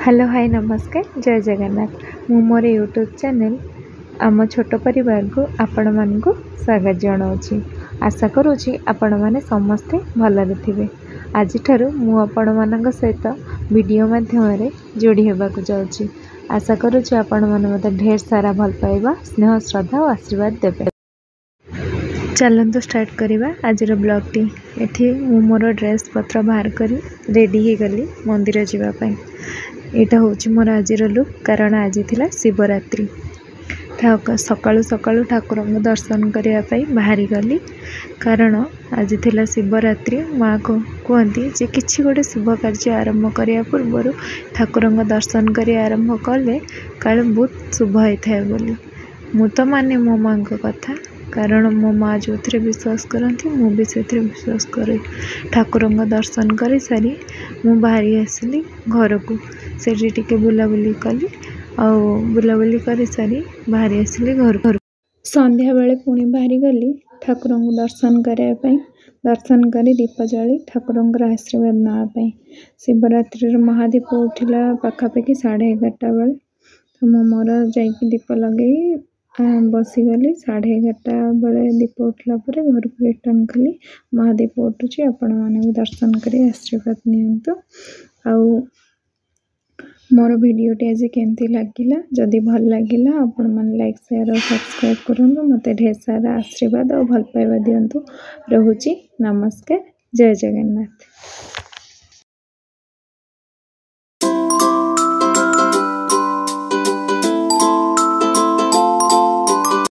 Hello hi नमस्कार जय जगन्नाथ मु मोर यूट्यूब चैनल आम छोट परिवार को आपण मान को स्वागत जनाऊँगी। आशा करुँची आपण मैंने समस्ते भलरे थे। आज मु आपण मान सहित वीडियो माध्यम जोड़ी होगाक जाऊँगी। आशा करुँची आपण मैंने मत ढेर सारा भल पाइबा स्नेह श्रद्धा और आशीर्वाद देवे। चलतु स्टार्ट करवा आज ब्लॉग टी। एठी मु मोर ड्रेस पत्र बाहर करी रेडी हो गली मंदिर जावाई। यहाँ हूँ मोर आज लुक कारण आज थिला शिवरात्रि। सकाळु सकाळु ठाकुर दर्शन करने बाहरी गली कारण आज थिला शिवरात्रि। माँ को कहती जे किसी गोटे शुभ कार्य आरंभ करने पूर्व ठाकुर दर्शन कर आरंभ कले काले बहुत शुभ होता है बोली। मु तो माने मो माँ को कथा कारण मो माँ जो थे विश्वास करती मु भी से विश्वास करे। ठाकुर दर्शन कर सारी मु बाहरी आसली घर को से बुलाबुली कली आ बुलाबुली कर सारी बाहरी आसली घर संध्या बेले पुणी बाहरी गली ठाकुर दर्शन करने। दर्शन कर दीप जाली ठाकुर आशीर्वाद नापी। शिवरात्रि महादीप उठिला पाखापाखि 11:30 बेले तो मो मोर जा दीप लगे बसीगली। 11:30 बेले दीप उठला घर को रिटर्न कली। महादीप उठुची आपण मैंने भी दर्शन कर आशीर्वाद नियंतु। आउ मोर वीडियोटी आज केमती लगिला जदि भल लगिला आपण मन लाइक शेयर और सब्सक्राइब करंतु। मते ढेर सारा आशीर्वाद और भल पाइबा दियंतु। रहुची नमस्कार जय जगन्नाथ।